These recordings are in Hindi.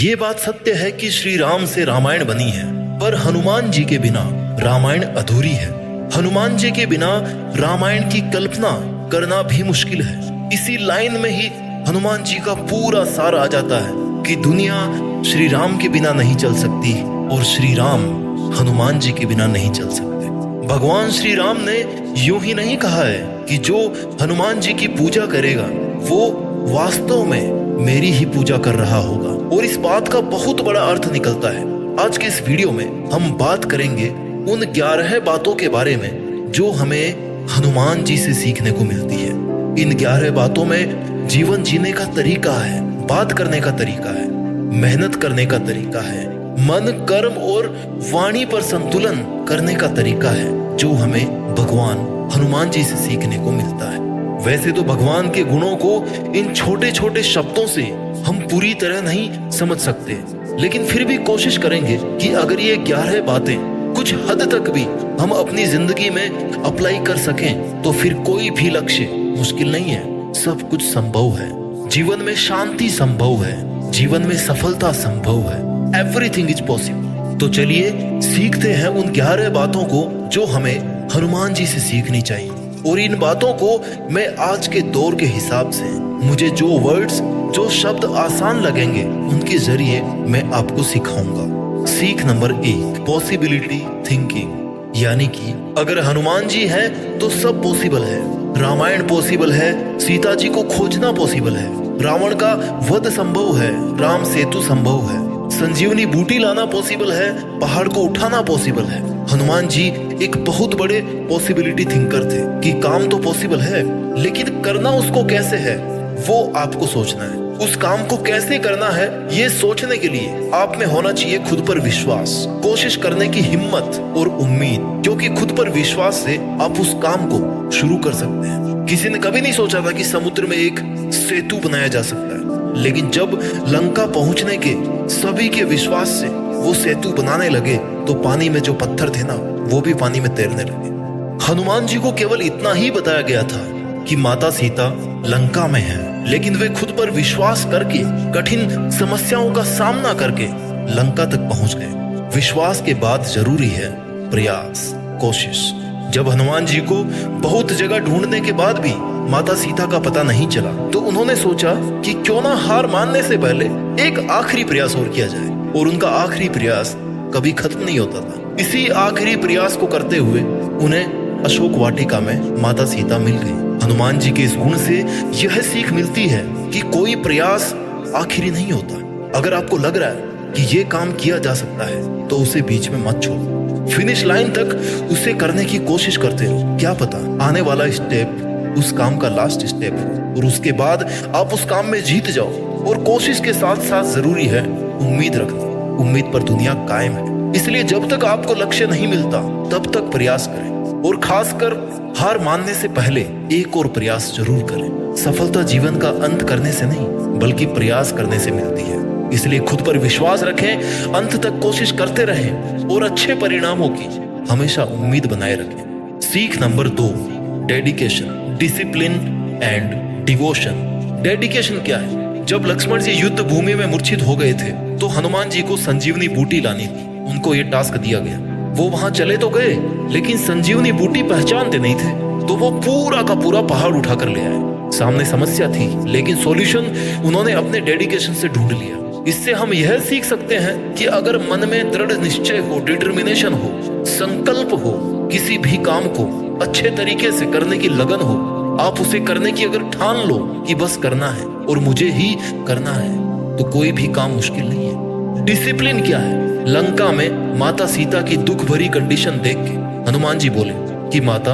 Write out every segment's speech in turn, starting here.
ये बात सत्य है कि श्री राम से रामायण बनी है, पर हनुमान जी के बिना रामायण अधूरी है। हनुमान जी के बिना रामायण की कल्पना करना भी मुश्किल है। इसी लाइन में ही हनुमान जी का पूरा सार आ जाता है कि दुनिया श्री राम के बिना नहीं चल सकती और श्री राम हनुमान जी के बिना नहीं चल सकते। भगवान श्री राम ने यूं ही नहीं कहा है कि जो हनुमान जी की पूजा करेगा वो वास्तव में मेरी ही पूजा कर रहा होगा, और इस बात का बहुत बड़ा अर्थ निकलता है। आज के इस वीडियो में हम बात करेंगे उन 11 बातों के बारे में जो हमें हनुमान जी से सीखने को मिलती है। इन 11 बातों में जीवन जीने का तरीका है, बात करने का तरीका है, मेहनत करने का तरीका है, मन, कर्म और वाणी पर संतुलन करने का तरीका है, जो हमें भगवान हनुमान जी से सीखने को मिलता है। वैसे तो भगवान के गुणों को इन छोटे छोटे शब्दों से हम पूरी तरह नहीं समझ सकते, लेकिन फिर भी कोशिश करेंगे कि अगर ये 11 बातें कुछ हद तक भी हम अपनी जिंदगी में अप्लाई कर सकें तो फिर कोई भी लक्ष्य मुश्किल नहीं है, सब कुछ संभव है। जीवन में शांति संभव है, जीवन में सफलता संभव है, एवरीथिंग इज पॉसिबल। तो चलिए सीखते हैं उन 11 बातों को जो हमें हनुमान जी से सीखनी चाहिए, और इन बातों को मैं आज के दौर के हिसाब से मुझे जो वर्ड्स, जो शब्द आसान लगेंगे उनके जरिए मैं आपको सिखाऊंगा। सीख नंबर 1, पॉसिबिलिटी थिंकिंग, यानी कि अगर हनुमान जी है तो सब पॉसिबल है। रामायण पॉसिबल है, सीता जी को खोजना पॉसिबल है, रावण का वध संभव है, राम सेतु संभव है, संजीवनी बूटी लाना पॉसिबल है, पहाड़ को उठाना पॉसिबल है। हनुमान जी एक बहुत बड़े पॉसिबिलिटी थिंकर थे कि काम तो पॉसिबल है, लेकिन करना उसको कैसे है वो आपको सोचना है। उस काम को कैसे करना है ये सोचने के लिए आप में होना चाहिए खुद पर विश्वास, कोशिश करने की हिम्मत और उम्मीद, क्योंकि खुद पर विश्वास से आप उस काम को शुरू कर सकते हैं। किसी ने कभी नहीं सोचा था कि समुद्र में एक सेतु बनाया जा सकता है, लेकिन जब लंका पहुंचने के सभी के विश्वास से वो सेतु बनाने लगे तो पानी में जो पत्थर थे ना वो भी पानी में तैरने लगे। हनुमान जी को केवल इतना ही बताया गया था कि माता सीता लंका में है, लेकिन वे खुद पर विश्वास करके कठिन समस्याओं का सामना करके लंका तक पहुंच गए। विश्वास के बाद जरूरी है प्रयास, कोशिश। जब हनुमान जी को बहुत जगह ढूंढने के बाद भी माता सीता का पता नहीं चला तो उन्होंने सोचा कि क्यों ना हार मानने से पहले एक आखिरी प्रयास और किया जाए, और उनका आखिरी प्रयास कभी खत्म नहीं होता था। इसी आखिरी प्रयास को करते हुए उन्हें अशोक वाटिका में माता सीता मिल गई। हनुमान जी के इस गुण से यह सीख मिलती है कि कोई प्रयास आखिरी नहीं होता। अगर आपको लग रहा है कि ये काम किया जा सकता है तो उसे बीच में मत छोड़ो, फिनिश लाइन तक उसे करने की कोशिश करते रहो। क्या पता आने वाला स्टेप उस काम का लास्ट स्टेप हो, और उसके बाद आप उस काम में जीत जाओ। और कोशिश के साथ साथ जरूरी है उम्मीद रखना। उम्मीद पर दुनिया कायम है, इसलिए जब तक आपको लक्ष्य नहीं मिलता तब तक प्रयास करें, और खासकर हार मानने से पहले एक और प्रयास जरूर करें। सफलता जीवन का अंत करने से नहीं बल्कि प्रयास करने से मिलती है, इसलिए खुद पर विश्वास रखें, अंत तक कोशिश करते रहें और अच्छे परिणामों की हमेशा उम्मीद बनाए रखें। सीख number 2, dedication, discipline and devotion. Dedication क्या है? जब लक्ष्मण जी युद्ध भूमि में मूर्छित हो गए थे तो हनुमान जी को संजीवनी बूटी लानी थी। उनको ये टास्क दिया गया। वो वहां चले तो गए, लेकिन संजीवनी बूटी पहचानते नहीं थे, तो वो पूरा का पूरा पहाड़ उठाकर ले आए। सामने समस्या थी, लेकिन सॉल्यूशन उन्होंने अपने डेडिकेशन से ढूंढ लिया। इससे हम यह सीख सकते हैं कि अगर मन में दृढ़ निश्चय हो, डिटर्मिनेशन हो, संकल्प हो, किसी भी काम को अच्छे तरीके से करने की लगन हो, आप उसे करने की अगर ठान लो कि बस करना है और मुझे ही करना है, तो कोई भी काम मुश्किल नहीं है। डिसिप्लिन क्या है? लंका में माता सीता की दुख भरी कंडीशन देख के हनुमान जी बोले कि माता,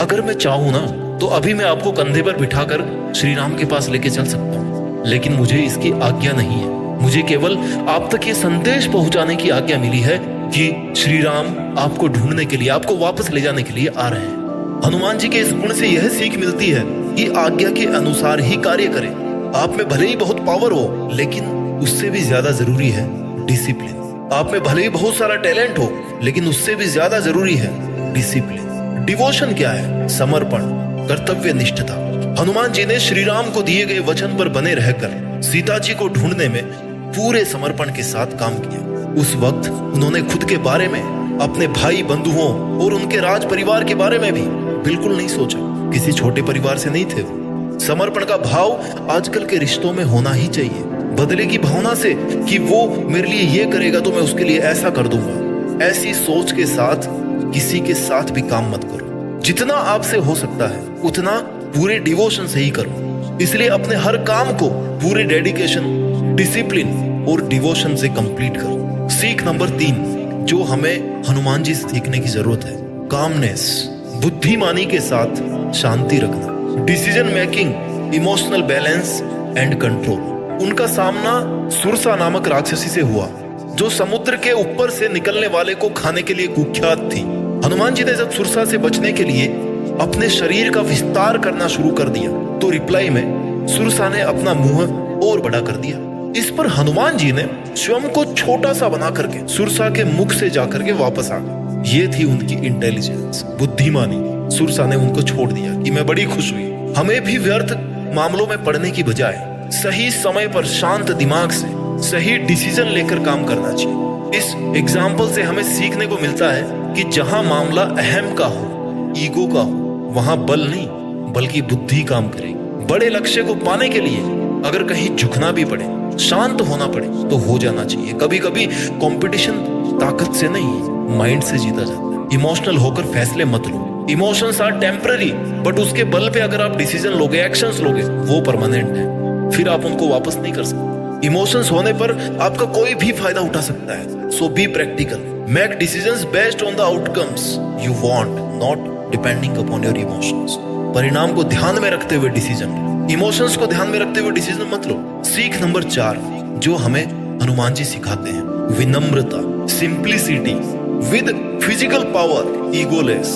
अगर मैं चाहूं ना तो अभी मैं आपको कंधे पर बिठाकर श्री राम के पास लेके चल सकता हूँ, लेकिन मुझे इसकी आज्ञा नहीं है। मुझे केवल आप तक ये संदेश पहुंचाने की आज्ञा मिली है कि श्री राम आपको ढूंढने के लिए, आपको वापस ले जाने के लिए आ रहे हैं। हनुमान जी के इस गुण से यह सीख मिलती है कि आज्ञा के अनुसार ही कार्य करें। आप में भले ही बहुत पावर हो, लेकिन उससे भी ज्यादा जरूरी है डिसिप्लिन। आप में भले ही बहुत सारा टैलेंट हो, लेकिन उससे भी ज्यादा जरूरी है डिसिप्लिन। डिवोशन क्या है? समर्पण, कर्तव्य निष्ठता। हनुमान जी ने श्री राम को दिए गए वचन पर बने रहकर सीता जी को ढूंढने में पूरे समर्पण के साथ काम किया। उस वक्त उन्होंने खुद के बारे में, अपने भाई बंधुओं और उनके राज परिवार के बारे में भी बिल्कुल नहीं सोचा। किसी छोटे परिवार से नहीं थे वो। समर्पण का भाव आजकल के रिश्तों में होना ही चाहिए। बदले की भावना से कि वो मेरे लिए ये करेगा तो मैं उसके लिए ऐसा कर दूंगा, ऐसी सोच के साथ किसी के साथ भी काम मत करो। जितना आपसे हो सकता है उतना पूरे डिवोशन से ही करो। इसलिए अपने हर काम को पूरे डेडिकेशन, डिसिप्लिन और डिवोशन से कंप्लीट करो। सीख नंबर 3 जो हमें हनुमान जी से सीखने की जरूरत है, कामनेस, बुद्धिमानी के साथ शांति रखना, decision making, emotional balance and control. उनका सामना सुरसा नामक राक्षसी से हुआ जो समुद्र के ऊपर से निकलने वाले को खाने के लिए कुख्यात थी। हनुमान जी ने जब सुरसा से बचने के लिए अपने शरीर का विस्तार करना शुरू कर दिया तो रिप्लाई में सुरसा ने अपना मुंह और बड़ा कर दिया। इस पर हनुमान जी ने स्वयं को छोटा सा बना करके सुरसा के मुख से जाकर के वापस आ गए। ये थी उनकी इंटेलिजेंस, बुद्धिमानी। सुरसा ने उनको छोड़ दिया कि मैं बड़ी खुश हुई। हमें भी व्यर्थ मामलों में पड़ने की बजाय सही समय पर शांत दिमाग से सही डिसीजन लेकर काम करना चाहिए। इस एग्जाम्पल से हमें सीखने को मिलता है कि जहां मामला अहम का हो, ईगो का हो, वहां बल नहीं बल्कि बुद्धि काम करेगी। बड़े लक्ष्य को पाने के लिए अगर कहीं झुकना भी पड़े, शांत होना पड़े तो हो जाना चाहिए। कभी कभी कंपटीशन ताकत से नहीं, माइंड से जीता जाता है। इमोशनल होकर फैसले मत लो। इमोशंस आर टेम्पररी, बट उसके बल पे अगर आप डिसीजन लोगे, एक्शंस लोगे, वो परमानेंट है। फिर आप उनको वापस नहीं कर सकते। इमोशंस होने पर आपका कोई भी फायदा उठा सकता है। So be practical, make decisions based on the outcomes you want, not depending upon your emotions. परिणाम को ध्यान में रखते हुए डिसीजन, इमोशंस को ध्यान में रखते हुए डिसीजन मत लो। सीख नंबर 4 जो हमें हनुमान जी सिखाते हैं, विनम्रता, simplicity with physical power, egoless,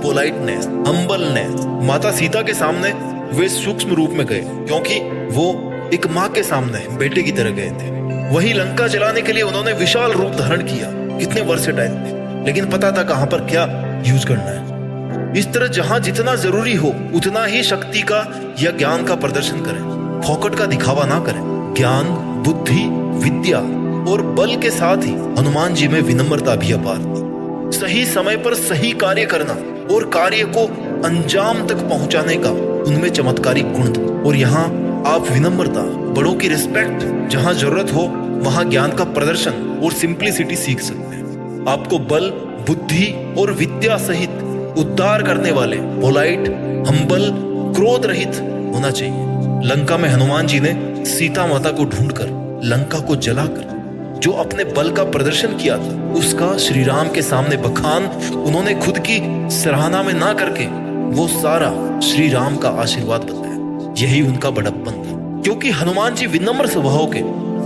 politeness, humbleness. माता सीता के सामने वे सूक्ष्म रूप में गए क्योंकि वो एक माँ के सामने बेटे की तरह गए थे। वही लंका जलाने के लिए उन्होंने विशाल रूप धारण किया। कितने वर्सेटाइल थे, लेकिन पता था कहां पर क्या यूज करना है। इस तरह जहां जितना जरूरी हो उतना ही शक्ति का या ज्ञान का प्रदर्शन करें। फोकट का दिखावा ना करें। ज्ञान, बुद्धि, विद्या और बल के साथ ही हनुमान जी में विनम्रता भी अपार थी। सही समय पर सही कार्य करना और कार्य को अंजाम तक पहुंचाने का उनमें चमत्कारी गुण था। और यहाँ आप विनम्रता, बड़ों की रिस्पेक्ट, जहां जरूरत हो वहां ज्ञान का प्रदर्शन और सिंप्लिसिटी सीख सकते हैं। आपको बल, बुद्धि और विद्या सहित उद्धार करने वाले, पोलाइट, हम्बल, क्रोध रहित होना चाहिए। लंका में हनुमान जी ने सीता माता को ढूंढकर लंका को जलाकर जो अपने बल का प्रदर्शन किया था उसका श्री राम के सामने बखान उन्होंने खुद की सराहना में ना करके वो सारा श्री राम का आशीर्वाद बताया। यही उनका बड़प्पन था, क्योंकि हनुमान जी विनम्र स्वभाव के,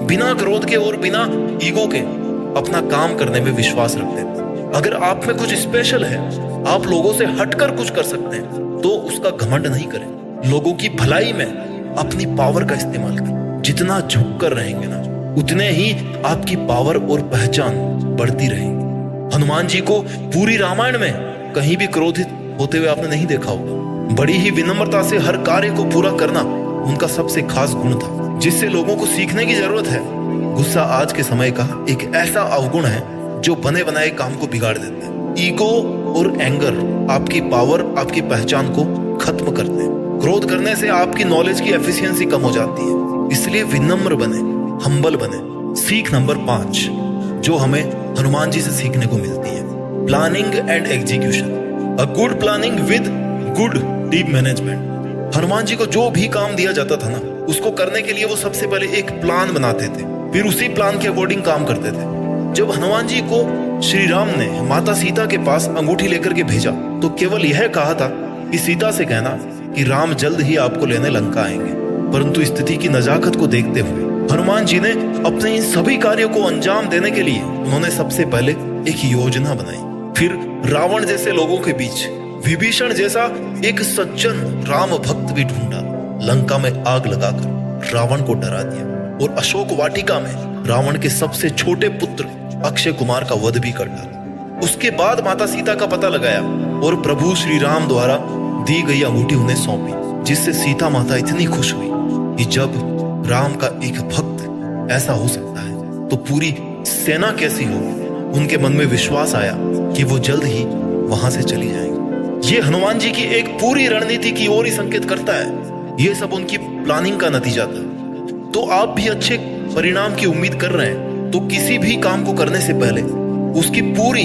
बिना क्रोध के और बिना ईगो के अपना काम करने में विश्वास रखते थे। अगर आप में कुछ स्पेशल है, आप लोगों से हटकर कुछ कर सकते हैं तो उसका घमंड नहीं करें। लोगों की भलाई में अपनी पावर का इस्तेमाल करें। जितना झुक कर रहेंगे ना उतने ही आपकी पावर और पहचान बढ़ती रहेगी। हनुमान जी को पूरी रामायण में कहीं भी क्रोधित होते हुए आपने नहीं देखा होगा। बड़ी ही विनम्रता से हर कार्य को पूरा करना उनका सबसे खास गुण था, जिससे लोगों को सीखने की जरूरत है। गुस्सा आज के समय का एक ऐसा अवगुण है जो बने बनाए काम को बिगाड़ देता है। ईगो और एंगर आपकी पावर, आपकी पहचान को खत्म करते हैं। क्रोध करने से आपकी नॉलेज की एफिशिएंसी कम हो जाती है। इसलिए विनम्र बने, हम्बल बने। सीख नंबर 5 जो हमें हनुमान जी से सीखने को मिलती है, planning and execution. A good planning with good team management. Hanuman ji को जो भी काम दिया जाता था ना, उसको करने के लिए वो सबसे पहले एक प्लान बनाते थे, फिर उसी प्लान के अकॉर्डिंग काम करते थे। जब हनुमान जी को श्री राम ने माता सीता के पास अंगूठी लेकर के भेजा तो केवल यह कहा था कि सीता से कहना कि राम जल्द ही आपको लेने लंका आएंगे। परंतु स्थिति की नजाकत को देखते हुए हनुमान जी ने अपने इन सभी कार्यों को अंजाम देने के लिए उन्होंने सबसे पहले एक योजना बनाई। फिर रावण जैसे लोगों के बीच विभीषण जैसा एक सज्जन राम भक्त भी ढूंढा। लंका में आग लगाकर रावण को डरा दिया और अशोक वाटिका में रावण के सबसे छोटे पुत्र अक्षय कुमार का वध भी कर डाला। उसके बाद माता सीता का पता लगाया और प्रभु श्री राम द्वारा दी गई अंगूठी उन्हें सौंपी, जिससे सीता माता इतनी खुश हुई कि जब राम का एक भक्त ऐसा हो सकता है तो पूरी सेना कैसी होगी। उनके मन में विश्वास आया कि वो जल्द ही वहां से चली जाएंगे। ये हनुमान जी की एक पूरी रणनीति की ओर ही संकेत करता है। ये सब उनकी प्लानिंग का नतीजा था। तो आप भी अच्छे परिणाम की उम्मीद कर रहे हैं तो किसी भी काम को करने से पहले उसकी पूरी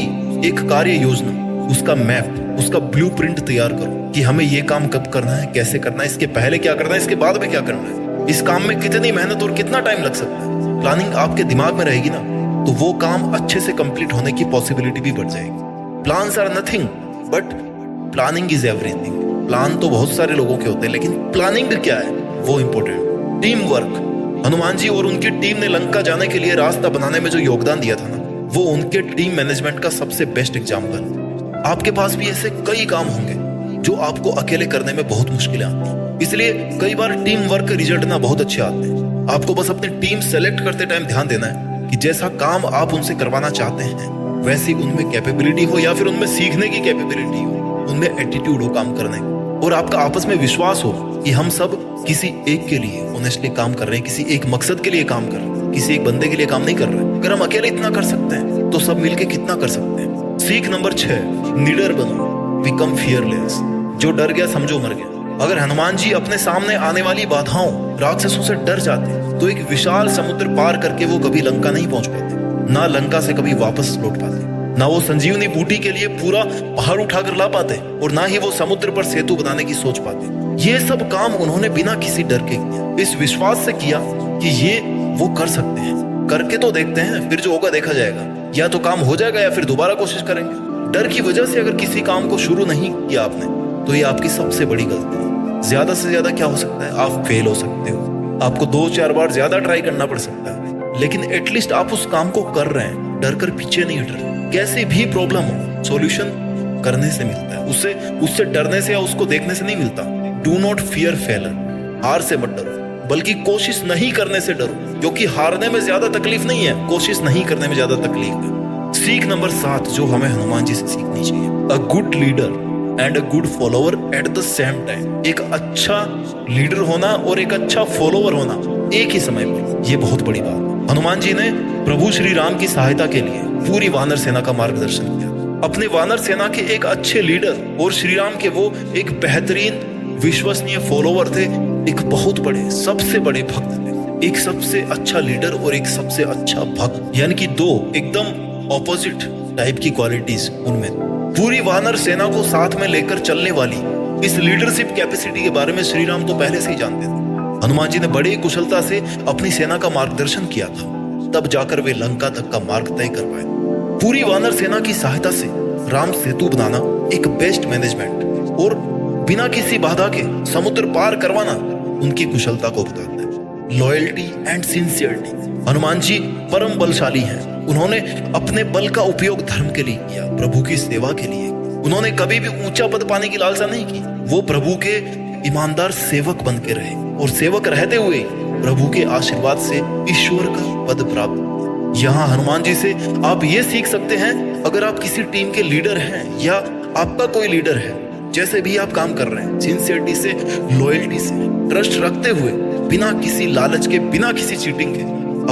एक कार्य योजना, उसका मैप, उसका ब्लूप्रिंट तैयार करो कि हमें ये काम कब करना है, कैसे करना है, इसके पहले क्या करना है, इसके बाद में क्या करना है, इस काम में कितनी मेहनत और कितना टाइम लग सकता है। प्लानिंग आपके दिमाग में रहेगी ना तो वो काम अच्छे से कंप्लीट होने की पॉसिबिलिटी भी बढ़ जाएगी। Plans are nothing but planning is everything. Plan तो बहुत सारे लोगों के होते हैं लेकिन प्लानिंग क्या है वो important. Team work. Hanuman ji और उनकी टीम ने लंका जाने के लिए रास्ता बनाने में जो योगदान दिया था ना, वो उनके टीम मैनेजमेंट का सबसे बेस्ट एग्जाम्पल। आपके पास भी ऐसे कई काम होंगे जो आपको अकेले करने में बहुत मुश्किलें आती हैं। इसलिए कई बार टीम वर्क के रिजल्ट ना बहुत अच्छे आते हैं। आपको बस अपनी टीम सेलेक्ट करते टाइम ध्यान देना है कि जैसा काम आप उनसे करवाना चाहते हैं वैसी उनमें कैपेबिलिटी हो या फिर उनमें सीखने की कैपेबिलिटी हो, उनमें एटीट्यूड हो काम करने का, और आपका आपस में विश्वास हो कि हम सब किसी एक के लिए ऑनेस्टली काम कर रहे हैं, किसी एक मकसद के लिए काम कर रहे हैं, किसी एक बंदे के लिए काम नहीं कर रहे। अगर हम अकेले इतना कर सकते हैं तो सब मिलके कितना कर सकते हैं। सीख नंबर 6, लीडर बनो, बिकम फियरलेस। जो डर गया समझो मर गया। अगर हनुमान जी अपने सामने आने वाली बाधाओं, राक्षसों से डर जाते तो एक विशाल समुद्र पार करके वो कभी लंका नहीं पहुंच पाते, ना लंका से कभी वापस लौट पाते, ना वो संजीवनी बूटी के लिए पूरा पहाड़ उठाकर ला पाते, और ना ही वो समुद्र पर सेतु बनाने की सोच पाते। ये सब काम उन्होंने बिना किसी डर के किया, इस विश्वास से किया कि ये वो कर सकते हैं। करके तो देखते हैं, फिर जो होगा देखा जाएगा। या तो काम हो जाएगा या फिर दोबारा कोशिश करेंगे। डर की वजह से अगर किसी काम को शुरू नहीं किया आपने तो ये आपकी सबसे बड़ी गलती है। ज्यादा से ज्यादा क्या हो सकता है, आप फेल हो सकते हो। आपको 2-4 बार ज्यादा ट्राई करना पड़ सकता है, लेकिन एटलीस्ट आप उस काम को कर रहे हैं, डर कर पीछे नहीं हट रहे। कैसी भी प्रॉब्लम हो, सॉल्यूशन करने से मिलता है, उससे डरने से या उसको देखने से नहीं मिलता। Do not fear failure. हार से मत डरो, बल्कि कोशिश नहीं करने से डरो, क्योंकि हारने में ज्यादा तकलीफ नहीं है, कोशिश नहीं करने में ज्यादा तकलीफ है। सीख नंबर 7 जो हमें हनुमान जी से सीखनी चाहिए, अ good leader and a good follower at the same time. एक अच्छा लीडर होना और एक अच्छा फॉलोवर होना एक ही समय पर, यह बहुत बड़ी बात है। हनुमान जी ने प्रभु श्री राम की सहायता के लिए पूरी वानर सेना का मार्गदर्शन किया। अपने वानर सेना के एक अच्छे लीडर और श्री राम के वो एक बेहतरीन विश्वसनीय फॉलोवर थे, एक बहुत बड़े, सबसे बड़े भक्त थे। एक सबसे अच्छा लीडर और एक सबसे अच्छा भक्त, यानी कि दो एकदम ऑपोजिट टाइप की क्वालिटीज उनमें। पूरी वानर सेना को साथ में लेकर चलने वाली इस लीडरशिप कैपेसिटी के बारे में श्री राम तो पहले से ही जानते थे। हनुमान जी ने बड़ी कुशलता से अपनी सेना का मार्गदर्शन किया था, तब जाकर वे लंका तक का मार्ग तय कर पाए। पूरी वानर सेना की सहायता से राम सेतु बनाना, एक बेस्ट मैनेजमेंट और बिना किसी बाधा के समुद्र पार करवाना उनकी कुशलता को बताता है। Loyalty and sincerity. Hanuman ji परम बलशाली हैं। उन्होंने अपने बल का उपयोग धर्म के लिए किया, प्रभु की सेवा के लिए। उन्होंने कभी भी ऊंचा पद पाने की लालसा नहीं की। वो प्रभु के ईमानदार सेवक बन के रहे और सेवक रहते हुए प्रभु के आशीर्वाद से ईश्वर का पद प्राप्त। यहाँ हनुमान जी से आप ये सीख सकते हैं, अगर आप किसी टीम के लीडर हैं या आपका कोई लीडर है, जैसे भी आप काम कर रहे हैं, सिंसियरिटी से, लॉयल्टी से, ट्रस्ट रखते हुए, बिना किसी लालच के, बिना किसी चीटिंग के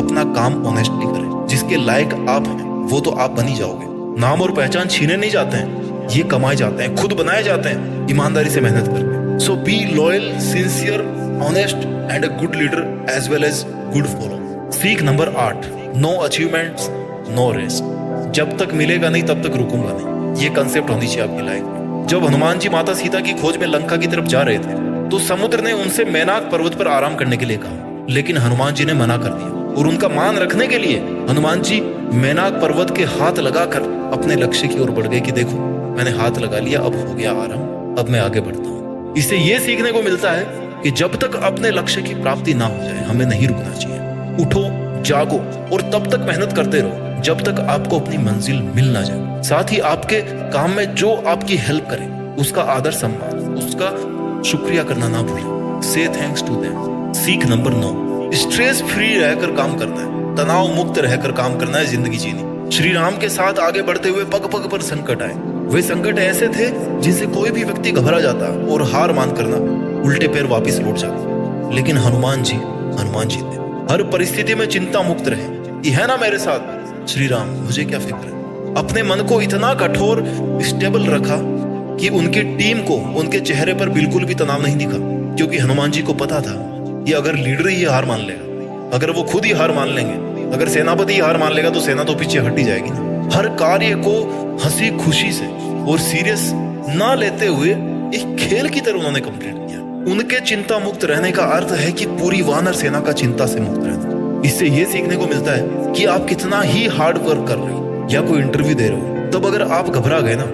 अपना काम ऑनेस्टली करें। जिसके लायक आप हैं वो तो आप बन ही जाओगे। नाम और पहचान छीने नहीं जाते हैं, ये कमाए जाते हैं, खुद बनाए जाते हैं ईमानदारी से मेहनत करके। So be loyal, sincere, honest and a good leader as well as good follower. सीख number 8, no achievements no rest. जब तक मिलेगा नहीं तब तक रुकूंगा नहीं, ये कंसेप्ट होनी चाहिए आपकी लाइफ में। जब हनुमान जी माता सीता की खोज में लंका की तरफ जा रहे थे तो समुद्र ने उनसे मैनाक पर्वत पर आराम करने के लिए कहा, लेकिन हनुमान जी ने मना कर दिया। और उनका मान रखने के लिए हनुमान जी मैनाक पर्वत के हाथ लगाकर अपने लक्ष्य की ओर बढ़ गए कि देखो मैंने हाथ लगा लिया, अब हो गया आराम, अब मैं आगे बढ़ता हूँ। इससे ये सीखने को मिलता है कि जब तक अपने लक्ष्य की प्राप्ति ना हो जाए हमें नहीं रुकना चाहिए। उठो, जागो और तब तक मेहनत करते रहो जब तक आपको अपनी मंजिल मिल ना जाए। साथ ही आपके काम में जो आपकी हेल्प करे उसका आदर सम्मान, उसका शुक्रिया करना ना भूलें। से थैंक्स टू देम। सीख नंबर 9, स्ट्रेस फ्री रहकर काम करना है, तनाव मुक्त रहकर काम करना है, जिंदगी जीनी। श्री राम के साथ आगे बढ़ते हुए पग पग पर संकट आए। वे संकट ऐसे थे जिनसे कोई भी व्यक्ति घबरा जाता और हार मान करना उल्टे पैर वापिस लौट जाता, लेकिन हनुमान जी थे। हर परिस्थिति में चिंता मुक्त रहे कि है ना मेरे साथ श्री राम, मुझे क्या फिक्र है। अपने मन को इतना कठोर स्टेबल रखा कि उनकी टीम को उनके चेहरे पर बिल्कुल भी तनाव नहीं दिखा, क्योंकि हनुमान जी को पता था कि अगर लीडर ही हार मान लेगा, अगर वो खुद ही हार मान लेंगे, अगर सेनापति ही हार मान लेगा तो सेना तो पीछे हट ही जाएगी ना। हर कार्य को हंसी खुशी से और सीरियस ना लेते हुए एक खेल की तरह उन्होंने कंप्लीट किया। उनके चिंता मुक्त रहने का अर्थ है कि पूरी वानर सेना का चिंता से मुक्त रहना। इससे ये सीखने को मिलता है कि आप कितना ही हार्ड वर्क कर रहे हो या कोई इंटरव्यू दे रहे हो, तब अगर आप घबरा गए ना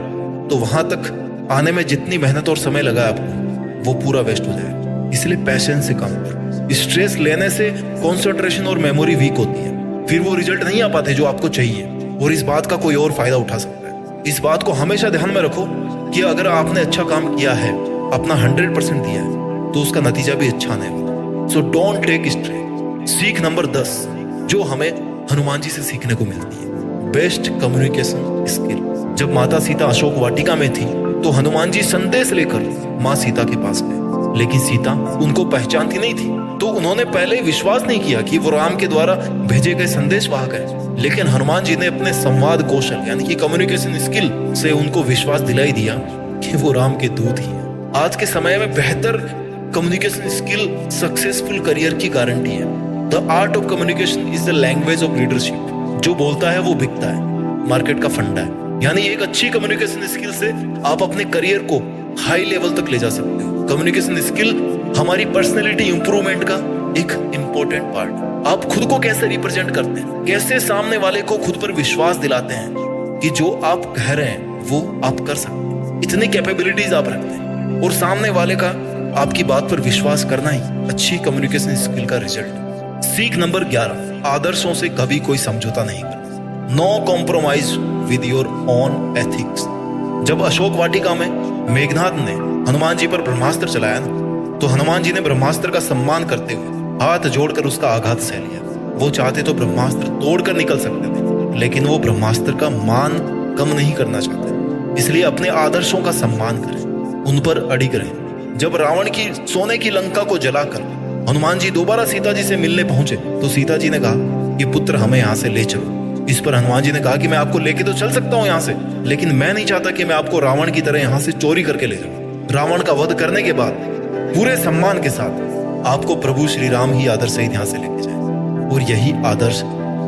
तो वहां तक आने में जितनी मेहनत और समय लगा आपको वो पूरा वेस्ट हो जाएगा। इसलिए पेशेंस से काम करो। स्ट्रेस लेने से कंसंट्रेशन और मेमोरी वीक होती है, फिर वो रिजल्ट नहीं आ पाते जो आपको चाहिए, और इस बात का कोई और फायदा उठा सकता है। इस बात को हमेशा ध्यान में रखो कि अगर आपने अच्छा काम किया है, अपना 100% दिया है, तो उसका नतीजा भी अच्छा आने वाला। So don't take stress. सीख नंबर 10 जो हमें हनुमान जी से सीखने को मिलती है, बेस्ट कम्युनिकेशन स्किल। जब माता सीता अशोक वाटिका में थी तो हनुमान जी संदेश लेकर माँ सीता के पास गए, लेकिन सीता उनको पहचानती नहीं थी, तो उन्होंने पहले विश्वास नहीं किया कि वो राम के द्वारा भेजे गए संदेश वाहक है। लेकिन हनुमान जी ने अपने संवाद कौशल यानी कि कम्युनिकेशन स्किल से उनको विश्वास दिलाई दिया कि वो राम के दूत ही है। आज के समय में बेहतर कम्युनिकेशन स्किल सक्सेसफुल करियर की गारंटी है। The art of communication is the language of leadership. जो बोलता है वो बिकता है, मार्केट का फंडा है। यानी एक अच्छी कम्युनिकेशन स्किल से आप अपने करियर को हाई लेवल तक ले जा सकते हो। कम्युनिकेशन स्किल हमारी पर्सनैलिटी इंप्रूवमेंट का एक इंपॉर्टेंट पार्ट है। आप खुद को कैसे रिप्रेजेंट करते हैं, कैसे सामने वाले को खुद पर विश्वास दिलाते हैं कि जो आप कह रहे हैं वो आप कर सकते हैं, इतनी कैपेबिलिटीज आप रखते हैं, और सामने वाले का आपकी बात पर विश्वास करना ही अच्छी कम्युनिकेशन स्किल का रिजल्ट। सीख नंबर 11 आदर्शों से कभी कोई समझौता नहीं करना। No compromise with your own ethics. जब अशोक वाटिका में मेघनाद ने हनुमान जी पर ब्रह्मास्त्र चलाया ना, तो हनुमान जी ने ब्रह्मास्त्र का सम्मान करते हुए हाथ जोड़कर उसका आघात सह लिया। वो चाहते तो ब्रह्मास्त्र तोड़कर निकल सकते थे, लेकिन वो ब्रह्मास्त्र का मान कम नहीं करना चाहते। इसलिए अपने आदर्शों का सम्मान करें, उन पर अडिग रहें। जब रावण की सोने की लंका को जलाकर हनुमान जी दोबारा सीता जी से मिलने पहुंचे, तो सीता जी ने कहा कि पुत्र हमें यहाँ से ले चलो। इस पर हनुमान जी ने कहा कि मैं आपको लेके तो चल सकता हूँ यहाँ से, लेकिन मैं नहीं चाहता कि मैं आपको रावण की तरह यहाँ से चोरी करके ले जाऊं। रावण का वध करने के बाद पूरे सम्मान के साथ आपको प्रभु श्री राम ही आदर्श सहित यहाँ से लेके जाए, और यही आदर्श,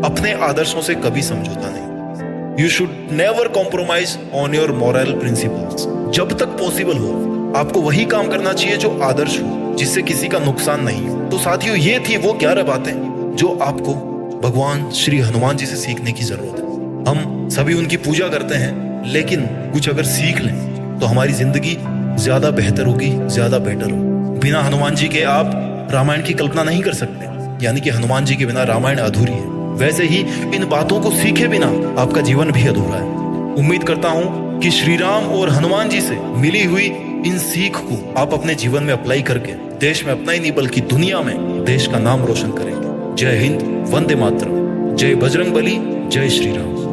अपने आदर्शों से कभी समझौता नहीं। You should never compromise on your moral principles. जब तक पॉसिबल हो आपको वही काम करना चाहिए जो आदर्श हो, जिससे किसी का नुकसान नहीं हो। तो साथियों, ये थी वो 11 बातें जो आपको भगवान श्री हनुमान जी से सीखने की जरूरत है। हम सभी उनकी पूजा करते हैं, लेकिन कुछ अगर सीख लें तो हमारी जिंदगी ज्यादा बेहतर होगी, ज्यादा बेटर होगी। बिना हनुमान जी के आप रामायण की कल्पना नहीं कर सकते, यानी कि हनुमान जी के बिना रामायण अधूरी है। वैसे ही इन बातों को सीखे बिना आपका जीवन भी अधूरा है। उम्मीद करता हूं कि श्री राम और हनुमान जी से मिली हुई इन सीख को आप अपने जीवन में अप्लाई करके देश में अपना ही नहीं बल्कि दुनिया में देश का नाम रोशन करेंगे। जय हिंद, वंदे मातरम, जय बजरंगबली, जय श्री राम।